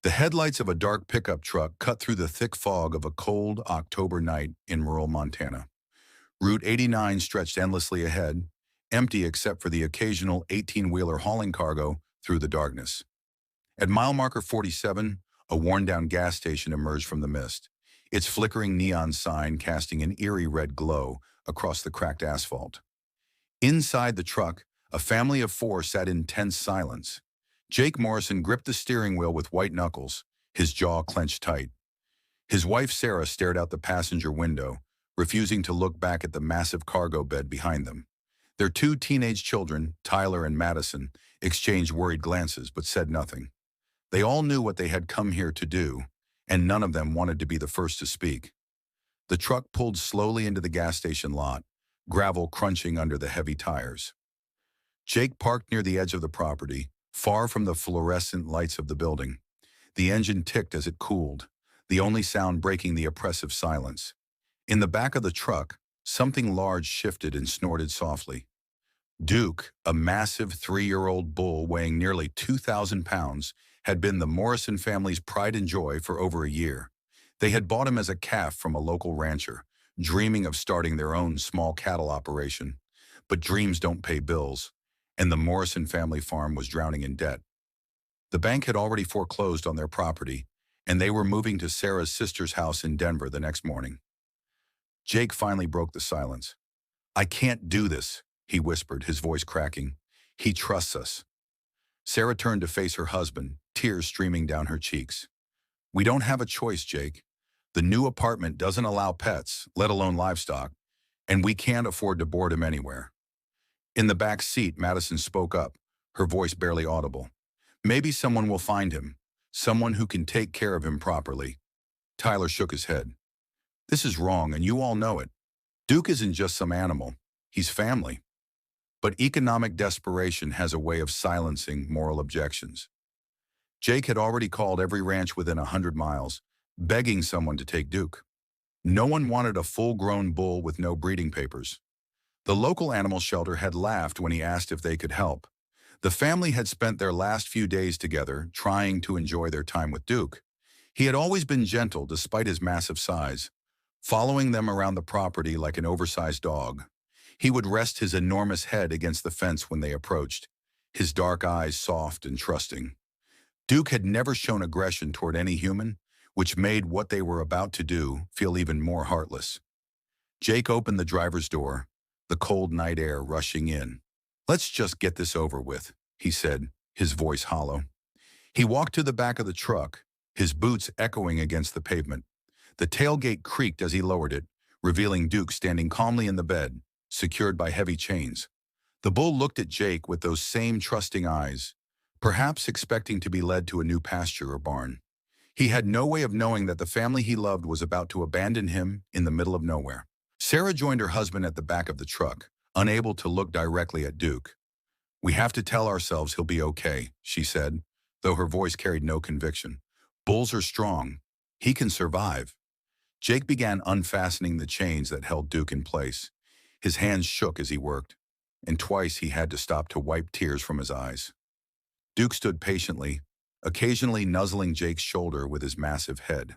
The headlights of a dark pickup truck cut through the thick fog of a cold October night in rural Montana. Route 89 stretched endlessly ahead, empty except for the occasional 18-wheeler hauling cargo through the darkness. At mile marker 47, a worn-down gas station emerged from the mist, its flickering neon sign casting an eerie red glow across the cracked asphalt. Inside the truck, a family of four sat in tense silence. Jake Morrison gripped the steering wheel with white knuckles, his jaw clenched tight. His wife Sarah stared out the passenger window, refusing to look back at the massive cargo bed behind them. Their two teenage children, Tyler and Madison, exchanged worried glances but said nothing. They all knew what they had come here to do, and none of them wanted to be the first to speak. The truck pulled slowly into the gas station lot, gravel crunching under the heavy tires. Jake parked near the edge of the property, far from the fluorescent lights of the building. The engine ticked as it cooled, the only sound breaking the oppressive silence. In the back of the truck, something large shifted and snorted softly. Duke, a massive 3-year-old bull weighing nearly 2,000 pounds, had been the Morrison family's pride and joy for over a year. They had bought him as a calf from a local rancher, dreaming of starting their own small cattle operation. But dreams don't pay bills, and the Morrison family farm was drowning in debt. The bank had already foreclosed on their property, and they were moving to Sarah's sister's house in Denver the next morning. Jake finally broke the silence. "I can't do this," he whispered, his voice cracking. "He trusts us." Sarah turned to face her husband, tears streaming down her cheeks. "We don't have a choice, Jake. The new apartment doesn't allow pets, let alone livestock, and we can't afford to board him anywhere." In the back seat, Madison spoke up, her voice barely audible. "Maybe someone will find him, someone who can take care of him properly." Tyler shook his head. "This is wrong, and you all know it. Duke isn't just some animal. He's family." But economic desperation has a way of silencing moral objections. Jake had already called every ranch within 100 miles, begging someone to take Duke. No one wanted a full-grown bull with no breeding papers. The local animal shelter had laughed when he asked if they could help. The family had spent their last few days together, trying to enjoy their time with Duke. He had always been gentle despite his massive size, following them around the property like an oversized dog. He would rest his enormous head against the fence when they approached, his dark eyes soft and trusting. Duke had never shown aggression toward any human, which made what they were about to do feel even more heartless. Jake opened the driver's door, the cold night air rushing in. "Let's just get this over with," he said, his voice hollow. He walked to the back of the truck, his boots echoing against the pavement. The tailgate creaked as he lowered it, revealing Duke standing calmly in the bed, secured by heavy chains. The bull looked at Jake with those same trusting eyes, perhaps expecting to be led to a new pasture or barn. He had no way of knowing that the family he loved was about to abandon him in the middle of nowhere. Sarah joined her husband at the back of the truck, unable to look directly at Duke. "We have to tell ourselves he'll be okay," she said, though her voice carried no conviction. "Bulls are strong. He can survive." Jake began unfastening the chains that held Duke in place. His hands shook as he worked, and twice he had to stop to wipe tears from his eyes. Duke stood patiently, occasionally nuzzling Jake's shoulder with his massive head.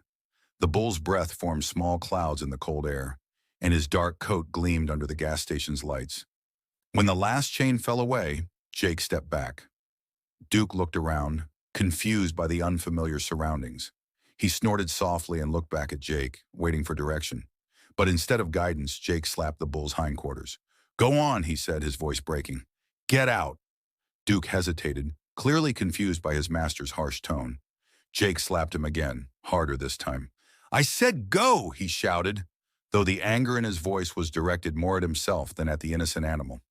The bull's breath formed small clouds in the cold air, and his dark coat gleamed under the gas station's lights. When the last chain fell away, Jake stepped back. Duke looked around, confused by the unfamiliar surroundings. He snorted softly and looked back at Jake, waiting for direction. But instead of guidance, Jake slapped the bull's hindquarters. "Go on," he said, his voice breaking. "Get out." Duke hesitated, clearly confused by his master's harsh tone. Jake slapped him again, harder this time. "I said go," he shouted, though the anger in his voice was directed more at himself than at the innocent animal.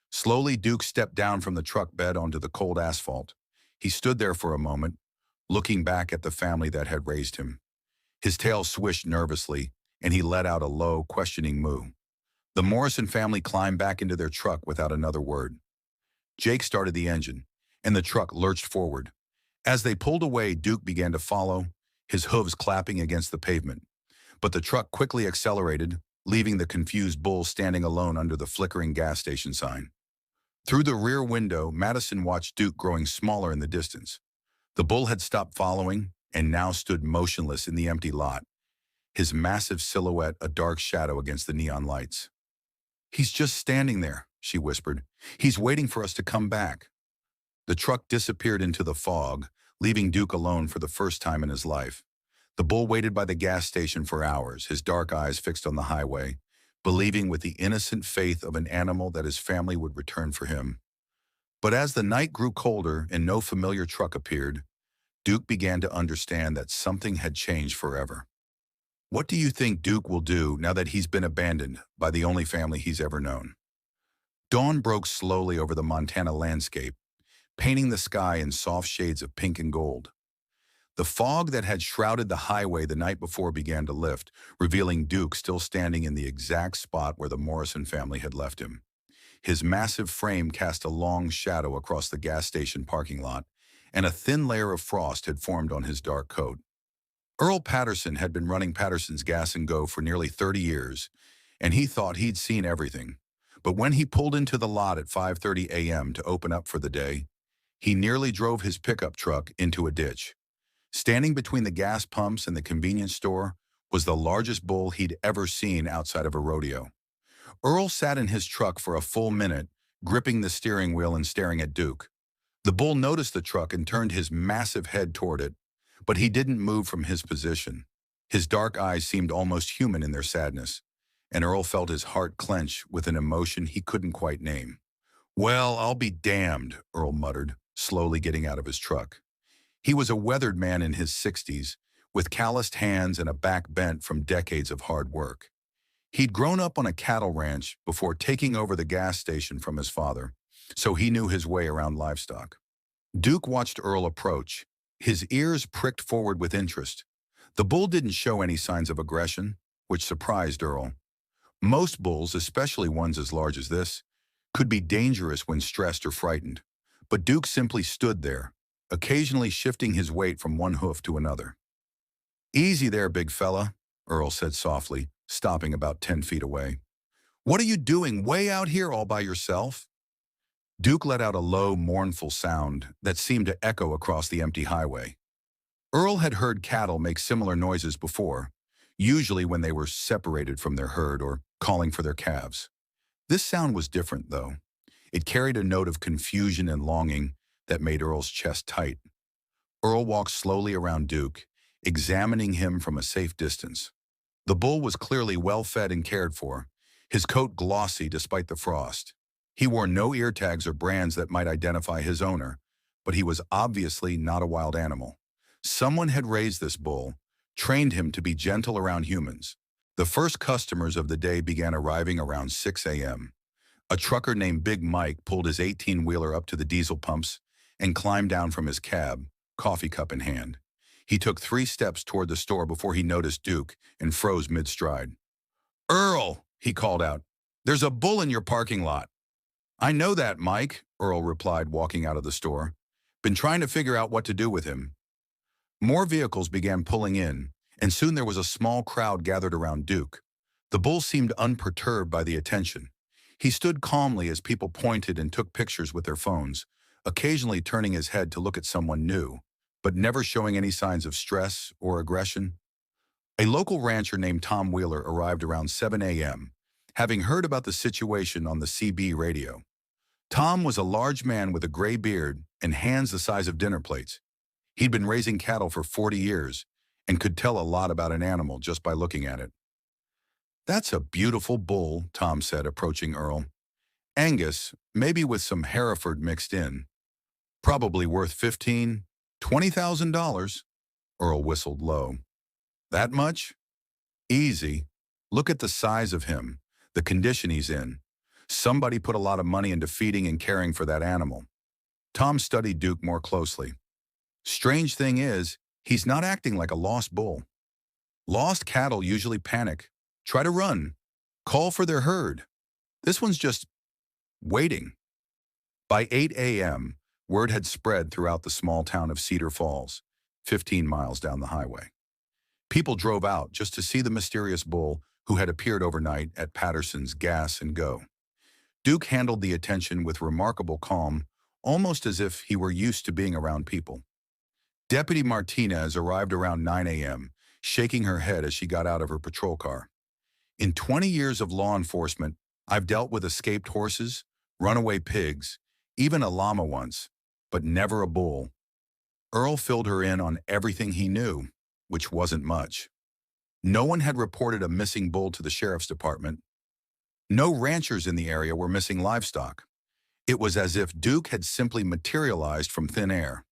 Slowly, Duke stepped down from the truck bed onto the cold asphalt. He stood there for a moment, looking back at the family that had raised him. His tail swished nervously, and he let out a low, questioning moo. The Morrison family climbed back into their truck without another word. Jake started the engine, and the truck lurched forward. As they pulled away, Duke began to follow, his hooves clapping against the pavement. But the truck quickly accelerated, leaving the confused bull standing alone under the flickering gas station sign. Through the rear window, Madison watched Duke growing smaller in the distance. The bull had stopped following and now stood motionless in the empty lot, his massive silhouette a dark shadow against the neon lights. "He's just standing there," she whispered. "He's waiting for us to come back." The truck disappeared into the fog, leaving Duke alone for the first time in his life. The bull waited by the gas station for hours, his dark eyes fixed on the highway, believing with the innocent faith of an animal that his family would return for him. But as the night grew colder and no familiar truck appeared, Duke began to understand that something had changed forever. What do you think Duke will do now that he's been abandoned by the only family he's ever known? Dawn broke slowly over the Montana landscape, painting the sky in soft shades of pink and gold. The fog that had shrouded the highway the night before began to lift, revealing Duke still standing in the exact spot where the Morrison family had left him. His massive frame cast a long shadow across the gas station parking lot, and a thin layer of frost had formed on his dark coat. Earl Patterson had been running Patterson's Gas and Go for nearly 30 years, and he thought he'd seen everything. But when he pulled into the lot at 5:30 a.m. to open up for the day, he nearly drove his pickup truck into a ditch. Standing between the gas pumps and the convenience store was the largest bull he'd ever seen outside of a rodeo. Earl sat in his truck for a full minute, gripping the steering wheel and staring at Duke. The bull noticed the truck and turned his massive head toward it, but he didn't move from his position. His dark eyes seemed almost human in their sadness, and Earl felt his heart clench with an emotion he couldn't quite name. "Well, I'll be damned," Earl muttered, slowly getting out of his truck. He was a weathered man in his 60s, with calloused hands and a back bent from decades of hard work. He'd grown up on a cattle ranch before taking over the gas station from his father, so he knew his way around livestock. Duke watched Earl approach, his ears pricked forward with interest. The bull didn't show any signs of aggression, which surprised Earl. Most bulls, especially ones as large as this, could be dangerous when stressed or frightened, but Duke simply stood there, occasionally shifting his weight from one hoof to another. "Easy there, big fella," Earl said softly, stopping about 10 feet away. "What are you doing way out here all by yourself?" Duke let out a low, mournful sound that seemed to echo across the empty highway. Earl had heard cattle make similar noises before, usually when they were separated from their herd or calling for their calves. This sound was different, though. It carried a note of confusion and longing that made Earl's chest tight. Earl walked slowly around Duke, examining him from a safe distance. The bull was clearly well-fed and cared for, his coat glossy despite the frost. He wore no ear tags or brands that might identify his owner, but he was obviously not a wild animal. Someone had raised this bull, trained him to be gentle around humans. The first customers of the day began arriving around 6 a.m. A trucker named Big Mike pulled his 18-wheeler up to the diesel pumps and climbed down from his cab, coffee cup in hand. He took 3 steps toward the store before he noticed Duke and froze mid-stride. "Earl," he called out, "there's a bull in your parking lot." "I know that, Mike," Earl replied, walking out of the store. "Been trying to figure out what to do with him." More vehicles began pulling in, and soon there was a small crowd gathered around Duke. The bull seemed unperturbed by the attention. He stood calmly as people pointed and took pictures with their phones, occasionally turning his head to look at someone new, but never showing any signs of stress or aggression. A local rancher named Tom Wheeler arrived around 7 a.m., having heard about the situation on the CB radio. Tom was a large man with a gray beard and hands the size of dinner plates. He'd been raising cattle for 40 years and could tell a lot about an animal just by looking at it. "That's a beautiful bull," Tom said, approaching Earl. "Angus, maybe with some Hereford mixed in. Probably worth $15,000–$20,000. Earl whistled low. "That much? Easy. Look at the size of him, the condition he's in. Somebody put a lot of money into feeding and caring for that animal." Tom studied Duke more closely. "Strange thing is, he's not acting like a lost bull. Lost cattle usually panic, try to run, call for their herd. This one's just waiting." By 8 a.m., word had spread throughout the small town of Cedar Falls, 15 miles down the highway. People drove out just to see the mysterious bull who had appeared overnight at Patterson's Gas and Go. Duke handled the attention with remarkable calm, almost as if he were used to being around people. Deputy Martinez arrived around 9 a.m., shaking her head as she got out of her patrol car. In 20 years of law enforcement, I've dealt with escaped horses, runaway pigs, even a llama once, but never a bull. Earl filled her in on everything he knew, which wasn't much. No one had reported a missing bull to the sheriff's department. No ranchers in the area were missing livestock. It was as if Duke had simply materialized from thin air.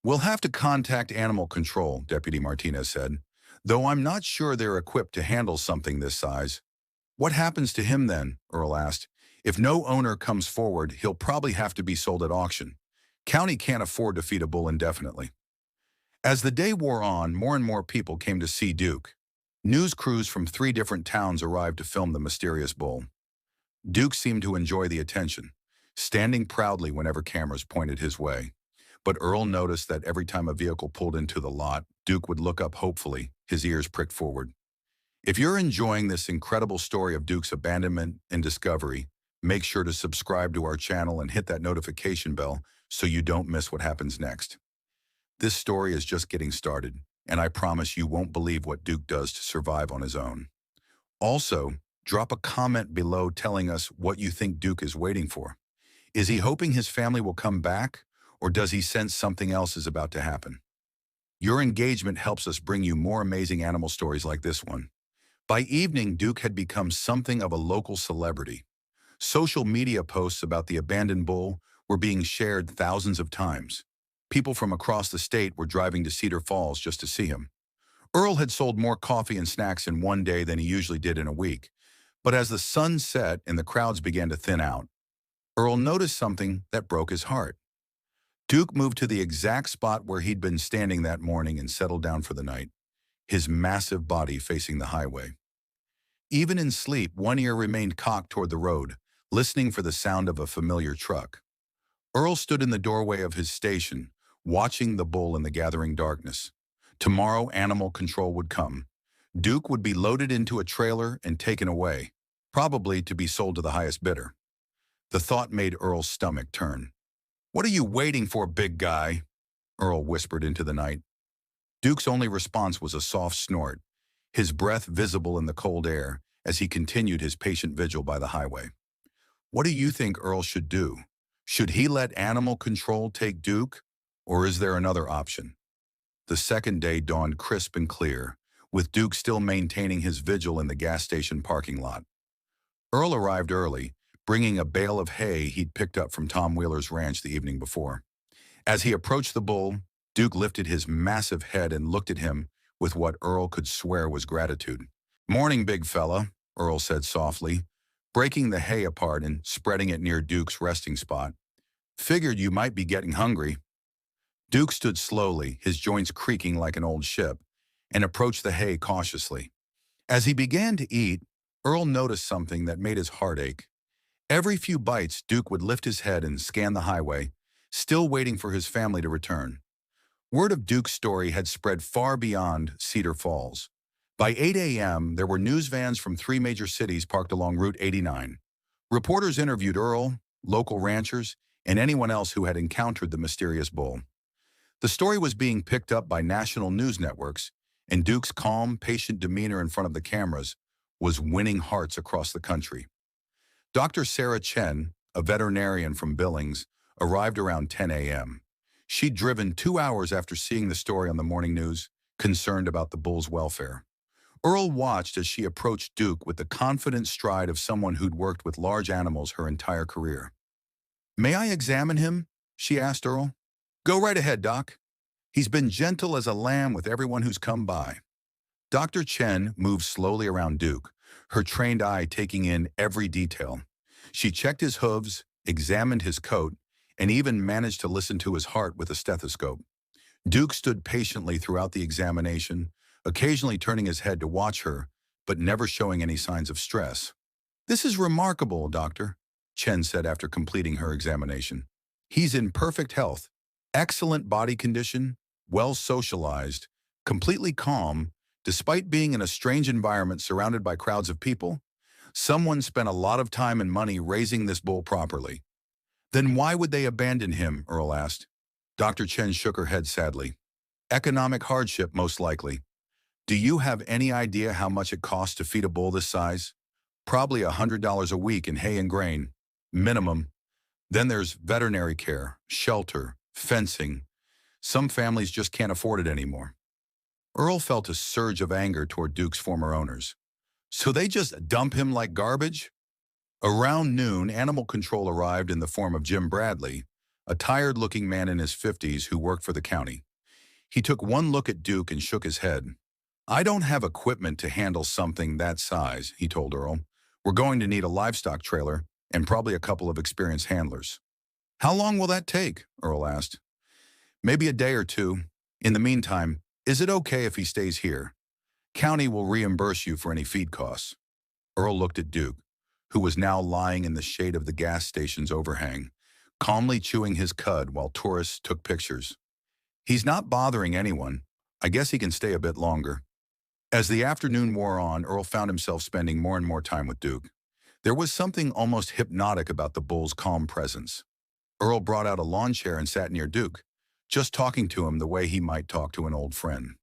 "We'll have to contact animal control," Deputy Martinez said, "though I'm not sure they're equipped to handle something this size." "What happens to him then?" Earl asked. "If no owner comes forward, he'll probably have to be sold at auction. County can't afford to feed a bull indefinitely." As the day wore on, more and more people came to see Duke. News crews from 3 different towns arrived to film the mysterious bull. Duke seemed to enjoy the attention, standing proudly whenever cameras pointed his way. But Earl noticed that every time a vehicle pulled into the lot, Duke would look up hopefully, his ears pricked forward. If you're enjoying this incredible story of Duke's abandonment and discovery, make sure to subscribe to our channel and hit that notification bell so you don't miss what happens next. This story is just getting started, and I promise you won't believe what Duke does to survive on his own. Also, drop a comment below telling us what you think Duke is waiting for. Is he hoping his family will come back, or does he sense something else is about to happen? Your engagement helps us bring you more amazing animal stories like this one. By evening, Duke had become something of a local celebrity. Social media posts about the abandoned bull were being shared thousands of times. People from across the state were driving to Cedar Falls just to see him. Earl had sold more coffee and snacks in one day than he usually did in a week. But as the sun set and the crowds began to thin out, Earl noticed something that broke his heart. Duke moved to the exact spot where he'd been standing that morning and settled down for the night, his massive body facing the highway. Even in sleep, one ear remained cocked toward the road, listening for the sound of a familiar truck. Earl stood in the doorway of his station, watching the bull in the gathering darkness. Tomorrow, animal control would come. Duke would be loaded into a trailer and taken away, probably to be sold to the highest bidder. The thought made Earl's stomach turn. "What are you waiting for, big guy?" Earl whispered into the night. Duke's only response was a soft snort, his breath visible in the cold air as he continued his patient vigil by the highway. "What do you think Earl should do? Should he let animal control take Duke, or is there another option?" The second day dawned crisp and clear, with Duke still maintaining his vigil in the gas station parking lot. Earl arrived early, bringing a bale of hay he'd picked up from Tom Wheeler's ranch the evening before. As he approached the bull, Duke lifted his massive head and looked at him with what Earl could swear was gratitude. "Morning, big fella," Earl said softly, breaking the hay apart and spreading it near Duke's resting spot. "Figured you might be getting hungry." Duke stood slowly, his joints creaking like an old ship, and approached the hay cautiously. As he began to eat, Earl noticed something that made his heart ache. Every few bites, Duke would lift his head and scan the highway, still waiting for his family to return. Word of Duke's story had spread far beyond Cedar Falls. By 8 a.m., there were news vans from 3 major cities parked along Route 89. Reporters interviewed Earl, local ranchers, and anyone else who had encountered the mysterious bull. The story was being picked up by national news networks, and Duke's calm, patient demeanor in front of the cameras was winning hearts across the country. Dr. Sarah Chen, a veterinarian from Billings, arrived around 10 a.m. She'd driven 2 hours after seeing the story on the morning news, concerned about the bull's welfare. Earl watched as she approached Duke with the confident stride of someone who'd worked with large animals her entire career. "May I examine him?" she asked Earl. "Go right ahead, Doc. He's been gentle as a lamb with everyone who's come by." Dr. Chen moved slowly around Duke, her trained eye taking in every detail. She checked his hooves, examined his coat, and even managed to listen to his heart with a stethoscope. Duke stood patiently throughout the examination, occasionally turning his head to watch her, but never showing any signs of stress. "This is remarkable, Doctor," Chen said after completing her examination. "He's in perfect health, excellent body condition, well socialized, completely calm, despite being in a strange environment surrounded by crowds of people. Someone spent a lot of time and money raising this bull properly." "Then why would they abandon him?" Earl asked. Dr. Chen shook her head sadly. Economic hardship, most likely. Do you have any idea how much it costs to feed a bull this size? Probably $100 a week in hay and grain. Minimum. Then there's veterinary care, shelter, fencing. Some families just can't afford it anymore. Earl felt a surge of anger toward Duke's former owners. So they just dump him like garbage? Around noon, animal control arrived in the form of Jim Bradley, a tired-looking man in his 50s who worked for the county. He took one look at Duke and shook his head. I don't have equipment to handle something that size, he told Earl. We're going to need a livestock trailer and probably a couple of experienced handlers. How long will that take? Earl asked. Maybe a day or two. In the meantime, is it okay if he stays here? County will reimburse you for any feed costs. Earl looked at Duke, who was now lying in the shade of the gas station's overhang, calmly chewing his cud while tourists took pictures. He's not bothering anyone. I guess he can stay a bit longer. As the afternoon wore on, Earl found himself spending more and more time with Duke. There was something almost hypnotic about the bull's calm presence. Earl brought out a lawn chair and sat near Duke, just talking to him the way he might talk to an old friend.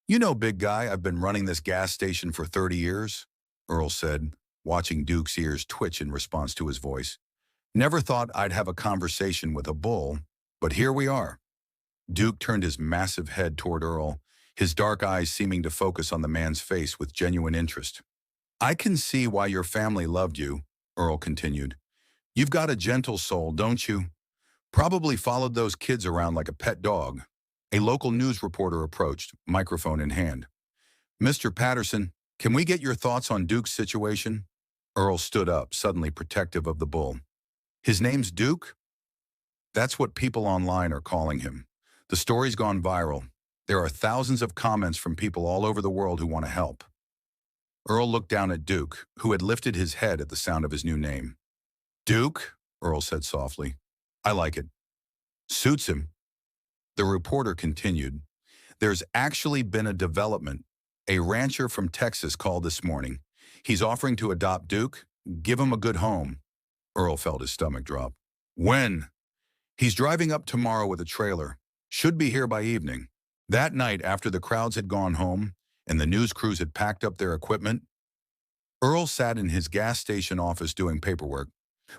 You know, big guy, I've been running this gas station for 30 years, Earl said, watching Duke's ears twitch in response to his voice. Never thought I'd have a conversation with a bull, but here we are. Duke turned his massive head toward Earl, his dark eyes seeming to focus on the man's face with genuine interest. I can see why your family loved you, Earl continued. You've got a gentle soul, don't you? Probably followed those kids around like a pet dog. A local news reporter approached, microphone in hand. Mr. Patterson, can we get your thoughts on Duke's situation? Earl stood up, suddenly protective of the bull. His name's Duke? That's what people online are calling him. The story's gone viral. There are thousands of comments from people all over the world who want to help. Earl looked down at Duke, who had lifted his head at the sound of his new name. Duke, Earl said softly. I like it. Suits him. The reporter continued. There's actually been a development. A rancher from Texas called this morning. He's offering to adopt Duke, give him a good home. Earl felt his stomach drop. When? He's driving up tomorrow with a trailer. Should be here by evening. That night, after the crowds had gone home and the news crews had packed up their equipment, Earl sat in his gas station office doing paperwork,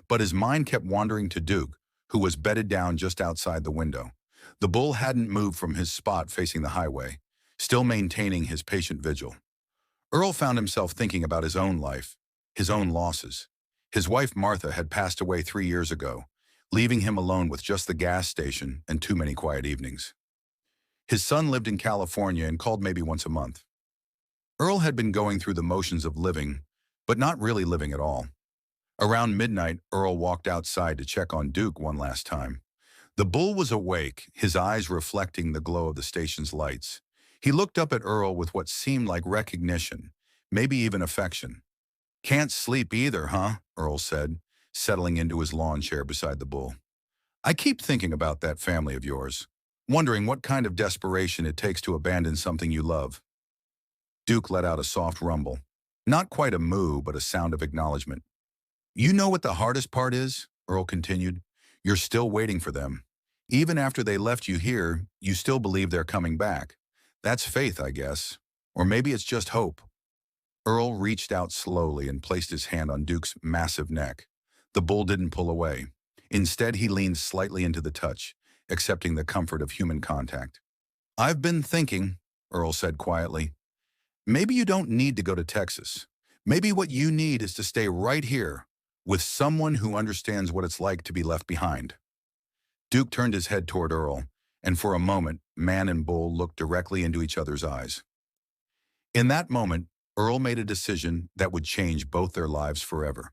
but his mind kept wandering to Duke, who was bedded down just outside the window. The bull hadn't moved from his spot facing the highway, still maintaining his patient vigil. Earl found himself thinking about his own life, his own losses. His wife Martha had passed away 3 years ago, leaving him alone with just the gas station and too many quiet evenings. His son lived in California and called maybe once a month. Earl had been going through the motions of living, but not really living at all. Around midnight, Earl walked outside to check on Duke one last time. The bull was awake, his eyes reflecting the glow of the station's lights. He looked up at Earl with what seemed like recognition, maybe even affection. Can't sleep either, huh? Earl said, settling into his lawn chair beside the bull. I keep thinking about that family of yours, wondering what kind of desperation it takes to abandon something you love. Duke let out a soft rumble. Not quite a moo, but a sound of acknowledgement. You know what the hardest part is? Earl continued. You're still waiting for them. Even after they left you here, you still believe they're coming back. That's faith, I guess. Or maybe it's just hope. Earl reached out slowly and placed his hand on Duke's massive neck. The bull didn't pull away. Instead, he leaned slightly into the touch, accepting the comfort of human contact. I've been thinking, Earl said quietly. Maybe you don't need to go to Texas. Maybe what you need is to stay right here with someone who understands what it's like to be left behind. Duke turned his head toward Earl, and for a moment, man and bull looked directly into each other's eyes. In that moment, Earl made a decision that would change both their lives forever.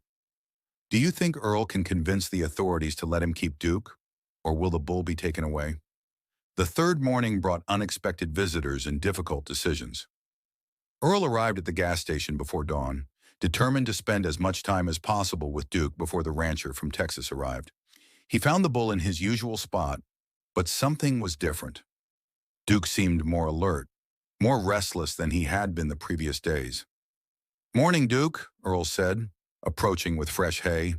Do you think Earl can convince the authorities to let him keep Duke, or will the bull be taken away? The third morning brought unexpected visitors and difficult decisions. Earl arrived at the gas station before dawn, determined to spend as much time as possible with Duke before the rancher from Texas arrived. He found the bull in his usual spot, but something was different. Duke seemed more alert, more restless than he had been the previous days. Morning, Duke, Earl said, approaching with fresh hay.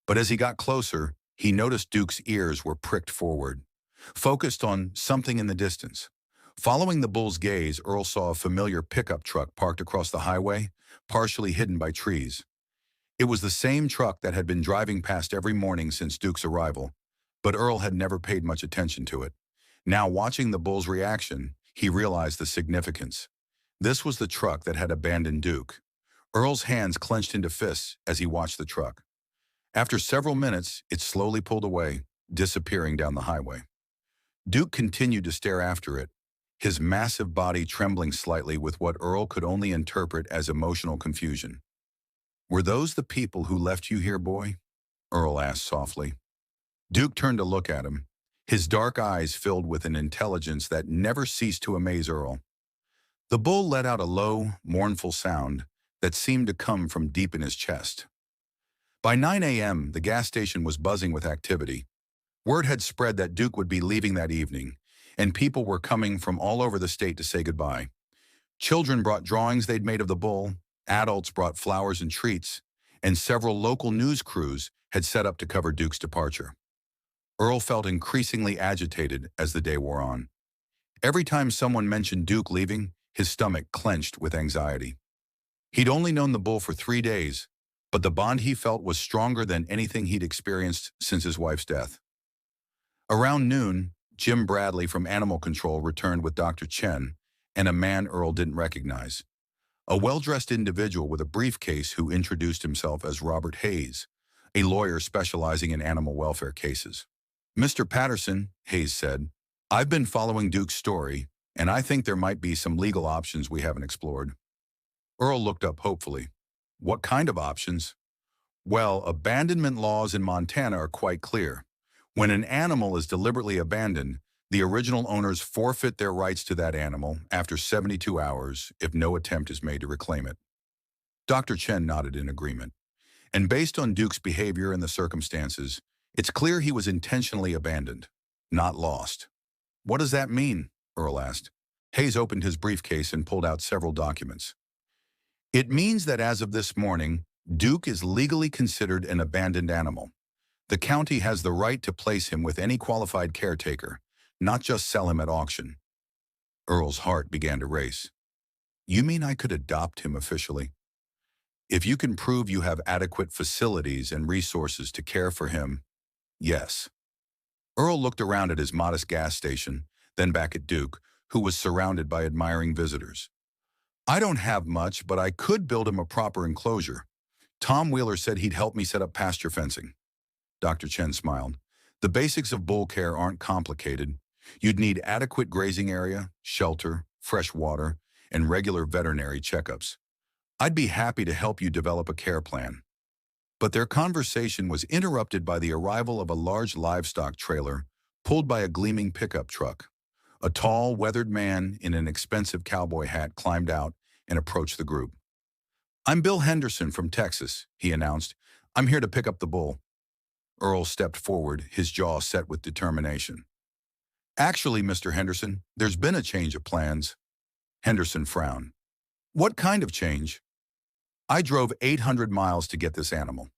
But as he got closer, he noticed Duke's ears were pricked forward, focused on something in the distance. Following the bull's gaze, Earl saw a familiar pickup truck parked across the highway, partially hidden by trees. It was the same truck that had been driving past every morning since Duke's arrival, but Earl had never paid much attention to it. Now, watching the bull's reaction, he realized the significance. This was the truck that had abandoned Duke. Earl's hands clenched into fists as he watched the truck. After several minutes, it slowly pulled away, disappearing down the highway. Duke continued to stare after it, his massive body trembling slightly with what Earl could only interpret as emotional confusion. "Were those the people who left you here, boy?" Earl asked softly. Duke turned to look at him, his dark eyes filled with an intelligence that never ceased to amaze Earl. The bull let out a low, mournful sound that seemed to come from deep in his chest. By 9 a.m., the gas station was buzzing with activity. Word had spread that Duke would be leaving that evening, and people were coming from all over the state to say goodbye. Children brought drawings they'd made of the bull, adults brought flowers and treats, and several local news crews had set up to cover Duke's departure. Earl felt increasingly agitated as the day wore on. Every time someone mentioned Duke leaving, his stomach clenched with anxiety. He'd only known the bull for 3 days, but the bond he felt was stronger than anything he'd experienced since his wife's death. Around noon, Jim Bradley from Animal Control returned with Dr. Chen and a man Earl didn't recognize. A well-dressed individual with a briefcase who introduced himself as Robert Hayes, a lawyer specializing in animal welfare cases. "Mr. Patterson," Hayes said, "I've been following Duke's story, and I think there might be some legal options we haven't explored." Earl looked up hopefully. "What kind of options?" "Well, abandonment laws in Montana are quite clear. When an animal is deliberately abandoned, the original owners forfeit their rights to that animal after 72 hours if no attempt is made to reclaim it." Dr. Chen nodded in agreement. "And based on Duke's behavior and the circumstances, it's clear he was intentionally abandoned, not lost." "What does that mean?" Earl asked. Hayes opened his briefcase and pulled out several documents. "It means that as of this morning, Duke is legally considered an abandoned animal. The county has the right to place him with any qualified caretaker, not just sell him at auction." Earl's heart began to race. "You mean I could adopt him officially?" "If you can prove you have adequate facilities and resources to care for him, yes." Earl looked around at his modest gas station, then back at Duke, who was surrounded by admiring visitors. "I don't have much, but I could build him a proper enclosure. Tom Wheeler said he'd help me set up pasture fencing." Dr. Chen smiled. "The basics of bull care aren't complicated. You'd need adequate grazing area, shelter, fresh water, and regular veterinary checkups. I'd be happy to help you develop a care plan." But their conversation was interrupted by the arrival of a large livestock trailer pulled by a gleaming pickup truck. A tall, weathered man in an expensive cowboy hat climbed out and approached the group. "I'm Bill Henderson from Texas," he announced. "I'm here to pick up the bull." Earl stepped forward, his jaw set with determination. "Actually, Mr. Henderson, there's been a change of plans." Henderson frowned. "What kind of change?" "I drove 800 miles to get this animal."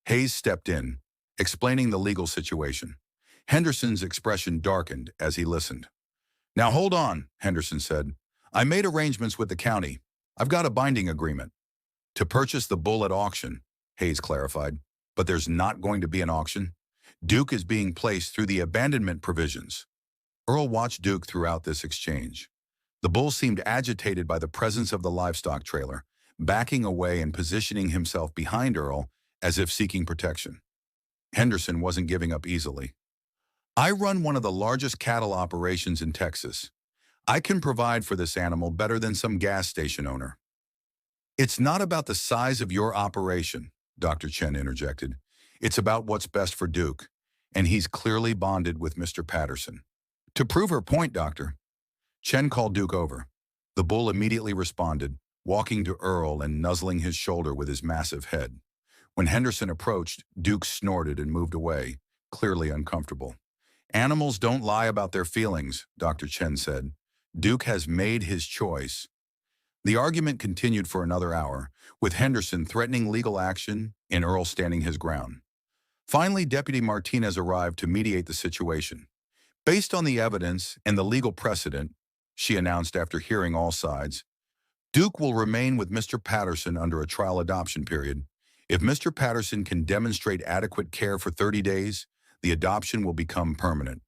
Hayes stepped in, explaining the legal situation. Henderson's expression darkened as he listened. "Now hold on," Henderson said. "I made arrangements with the county. I've got a binding agreement to purchase the bull at auction," Hayes clarified. "But there's not going to be an auction. Duke is being placed through the abandonment provisions." Earl watched Duke throughout this exchange. The bull seemed agitated by the presence of the livestock trailer, backing away and positioning himself behind Earl as if seeking protection. Henderson wasn't giving up easily. "I run one of the largest cattle operations in Texas. I can provide for this animal better than some gas station owner." "It's not about the size of your operation," Dr. Chen interjected. "It's about what's best for Duke, and he's clearly bonded with Mr. Patterson." "To prove her point, Doctor." Chen called Duke over. The bull immediately responded, walking to Earl and nuzzling his shoulder with his massive head. When Henderson approached, Duke snorted and moved away, clearly uncomfortable. "Animals don't lie about their feelings," Dr. Chen said. "Duke has made his choice." The argument continued for another hour, with Henderson threatening legal action and Earl standing his ground. Finally, Deputy Martinez arrived to mediate the situation. Based on the evidence and the legal precedent, she announced after hearing all sides. Duke will remain with Mr. Patterson under a trial adoption period. If Mr. Patterson can demonstrate adequate care for 30 days, the adoption will become permanent.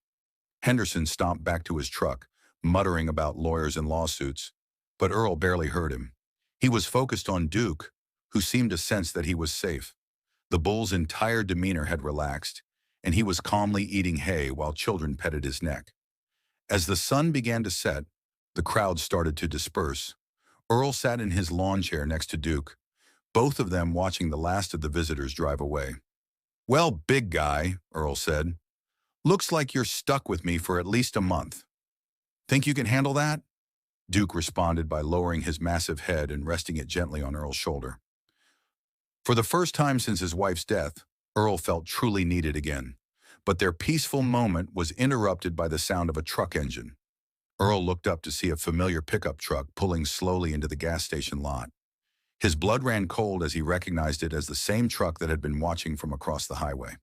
Henderson stomped back to his truck, muttering about lawyers and lawsuits. But Earl barely heard him. He was focused on Duke, who seemed to sense that he was safe. The bull's entire demeanor had relaxed, and he was calmly eating hay while children petted his neck. As the sun began to set, the crowd started to disperse. Earl sat in his lawn chair next to Duke, both of them watching the last of the visitors drive away. "Well, big guy," Earl said, "looks like you're stuck with me for at least a month. Think you can handle that?" Duke responded by lowering his massive head and resting it gently on Earl's shoulder. For the first time since his wife's death, Earl felt truly needed again. But their peaceful moment was interrupted by the sound of a truck engine. Earl looked up to see a familiar pickup truck pulling slowly into the gas station lot. His blood ran cold as he recognized it as the same truck that had been watching from across the highway.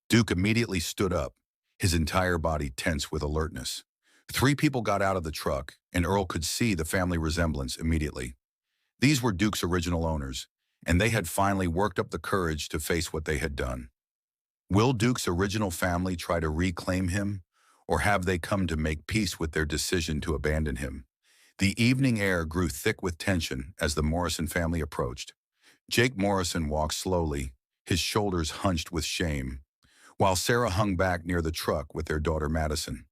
Duke immediately stood up, his entire body tense with alertness. 3 people got out of the truck, and Earl could see the family resemblance immediately. These were Duke's original owners, and they had finally worked up the courage to face what they had done. Will Duke's original family try to reclaim him, or have they come to make peace with their decision to abandon him? The evening air grew thick with tension as the Morrison family approached. Jake Morrison walked slowly, his shoulders hunched with shame, while Sarah hung back near the truck with their daughter Madison.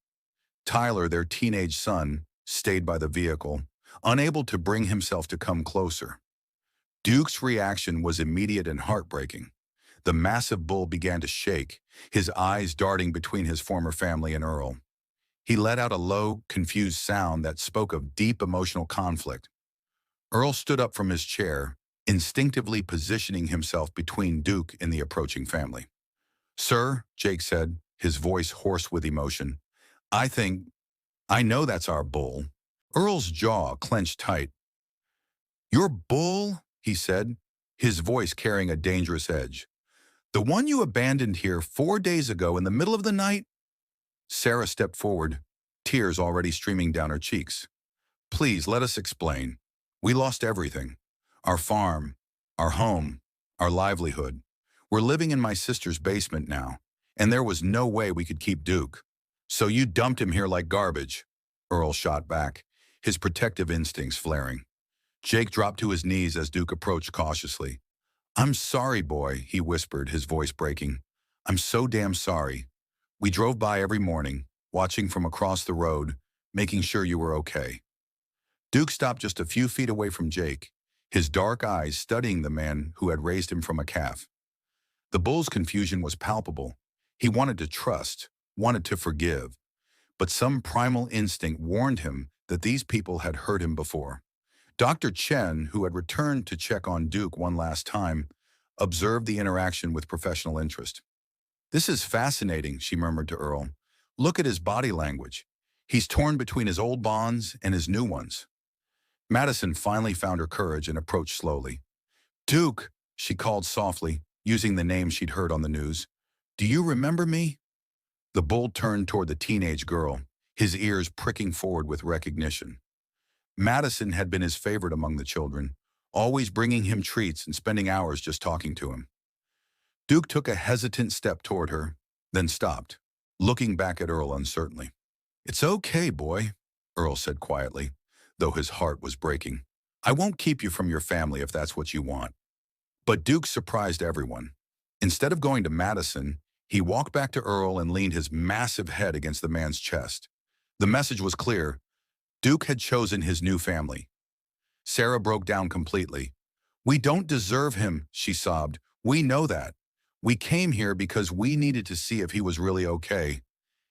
Tyler, their teenage son, stayed by the vehicle, unable to bring himself to come closer. Duke's reaction was immediate and heartbreaking. The massive bull began to shake, his eyes darting between his former family and Earl. He let out a low, confused sound that spoke of deep emotional conflict. Earl stood up from his chair, instinctively positioning himself between Duke and the approaching family. "Sir," Jake said, his voice hoarse with emotion, I know that's our bull." Earl's jaw clenched tight. "Your bull?" he said, his voice carrying a dangerous edge. "The one you abandoned here 4 days ago in the middle of the night?" Sarah stepped forward, tears already streaming down her cheeks. "Please, let us explain. We lost everything. Our farm, our home, our livelihood. We're living in my sister's basement now, and there was no way we could keep Duke. So you dumped him here like garbage," Earl shot back, his protective instincts flaring. Jake dropped to his knees as Duke approached cautiously. "I'm sorry, boy," he whispered, his voice breaking. "I'm so damn sorry. We drove by every morning, watching from across the road, making sure you were okay." Duke stopped just a few feet away from Jake, his dark eyes studying the man who had raised him from a calf. The bull's confusion was palpable. He wanted to trust, wanted to forgive, but some primal instinct warned him that these people had hurt him before. Dr. Chen, who had returned to check on Duke one last time, observed the interaction with professional interest. "This is fascinating," she murmured to Earl. "Look at his body language. He's torn between his old bonds and his new ones." Madison finally found her courage and approached slowly. "Duke," she called softly, using the name she'd heard on the news. "Do you remember me?" The bull turned toward the teenage girl, his ears pricking forward with recognition. Madison had been his favorite among the children, always bringing him treats and spending hours just talking to him. Duke took a hesitant step toward her, then stopped, looking back at Earl uncertainly. "It's okay, boy," Earl said quietly, though his heart was breaking. "I won't keep you from your family if that's what you want." But Duke surprised everyone. Instead of going to Madison, he walked back to Earl and leaned his massive head against the man's chest. The message was clear. Duke had chosen his new family. Sarah broke down completely. "We don't deserve him," she sobbed. "We know that. We came here because we needed to see if he was really okay,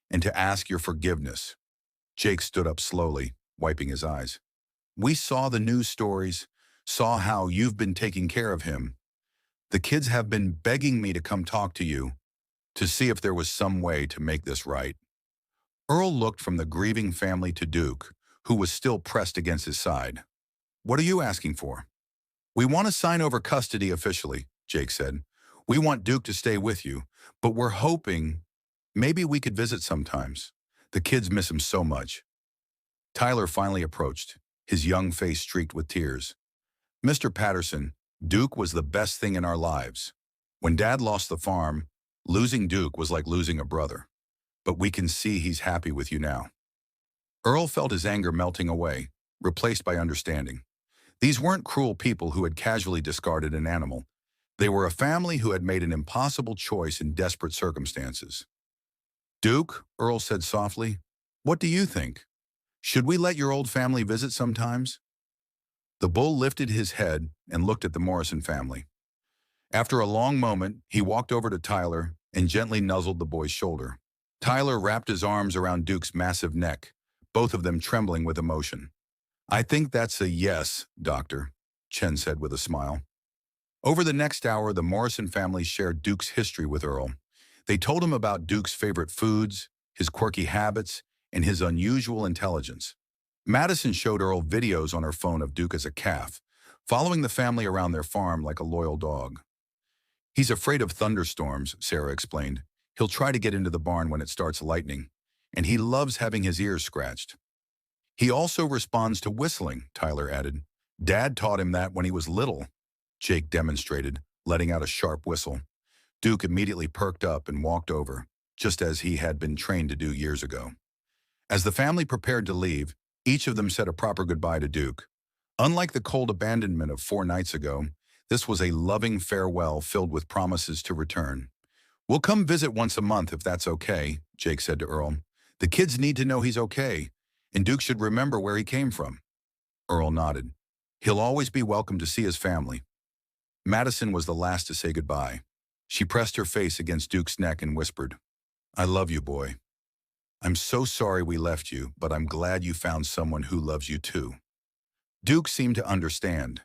and to ask your forgiveness." Jake stood up slowly, wiping his eyes. "We saw the news stories, saw how you've been taking care of him. The kids have been begging me to come talk to you, to see if there was some way to make this right." Earl looked from the grieving family to Duke, who was still pressed against his side. "What are you asking for?" "We want to sign over custody officially," Jake said. "We want Duke to stay with you, but we're hoping maybe we could visit sometimes. The kids miss him so much." Tyler finally approached, his young face streaked with tears. Mr. Patterson, Duke was the best thing in our lives. When Dad lost the farm, losing Duke was like losing a brother. But we can see he's happy with you now. Earl felt his anger melting away, replaced by understanding. These weren't cruel people who had casually discarded an animal. They were a family who had made an impossible choice in desperate circumstances. Duke, Earl said softly, what do you think? Should we let your old family visit sometimes? The bull lifted his head and looked at the Morrison family. After a long moment, he walked over to Tyler and gently nuzzled the boy's shoulder. Tyler wrapped his arms around Duke's massive neck, both of them trembling with emotion. I think that's a yes, Doctor, Chen said with a smile. Over the next hour, the Morrison family shared Duke's history with Earl. They told him about Duke's favorite foods, his quirky habits, and his unusual intelligence. Madison showed Earl videos on her phone of Duke as a calf, following the family around their farm like a loyal dog. He's afraid of thunderstorms, Sarah explained. He'll try to get into the barn when it starts lightning, and he loves having his ears scratched. He also responds to whistling, Tyler added. Dad taught him that when he was little, Jake demonstrated, letting out a sharp whistle. Duke immediately perked up and walked over, just as he had been trained to do years ago. As the family prepared to leave, each of them said a proper goodbye to Duke. Unlike the cold abandonment of 4 nights ago, this was a loving farewell filled with promises to return. We'll come visit once a month if that's okay, Jake said to Earl. The kids need to know he's okay, and Duke should remember where he came from. Earl nodded. He'll always be welcome to see his family. Madison was the last to say goodbye. She pressed her face against Duke's neck and whispered, I love you, boy. I'm so sorry we left you, but I'm glad you found someone who loves you too. Duke seemed to understand.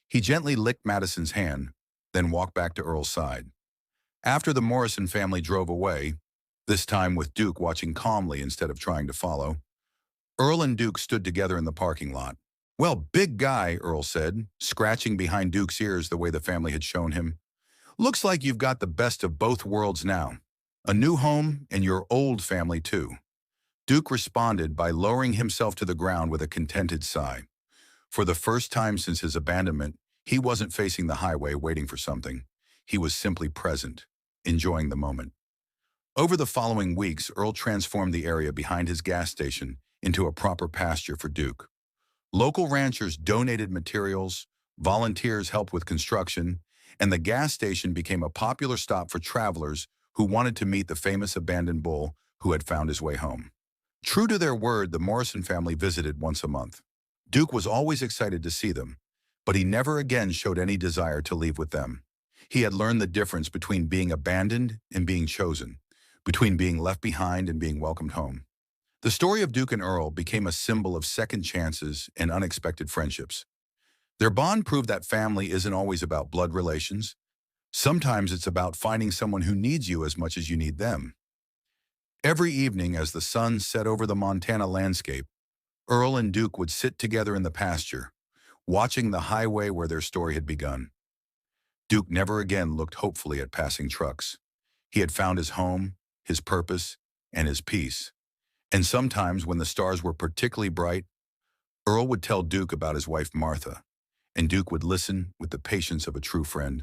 He gently licked Madison's hand, then walked back to Earl's side. After the Morrison family drove away, this time with Duke watching calmly instead of trying to follow, Earl and Duke stood together in the parking lot. Well, big guy, Earl said, scratching behind Duke's ears the way the family had shown him. Looks like you've got the best of both worlds now. A new home and your old family too. Duke responded by lowering himself to the ground with a contented sigh. For the first time since his abandonment, he wasn't facing the highway waiting for something. He was simply present, enjoying the moment. Over the following weeks, Earl transformed the area behind his gas station into a proper pasture for Duke. Local ranchers donated materials, volunteers helped with construction, and the gas station became a popular stop for travelers who wanted to meet the famous abandoned bull who had found his way home. True to their word, the Morrison family visited once a month. Duke was always excited to see them, but he never again showed any desire to leave with them. He had learned the difference between being abandoned and being chosen, between being left behind and being welcomed home. The story of Duke and Earl became a symbol of second chances and unexpected friendships. Their bond proved that family isn't always about blood relations. Sometimes it's about finding someone who needs you as much as you need them. Every evening as the sun set over the Montana landscape, Earl and Duke would sit together in the pasture, watching the highway where their story had begun. Duke never again looked hopefully at passing trucks. He had found his home, his purpose, and his peace. And sometimes when the stars were particularly bright, Earl would tell Duke about his wife Martha, and Duke would listen with the patience of a true friend.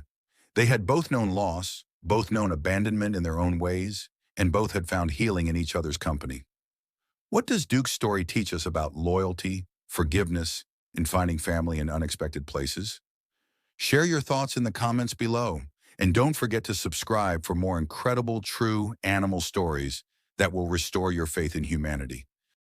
They had both known loss, both known abandonment in their own ways, and both had found healing in each other's company. What does Duke's story teach us about loyalty, forgiveness, and finding family in unexpected places? Share your thoughts in the comments below, and don't forget to subscribe for more incredible, true animal stories that will restore your faith in humanity.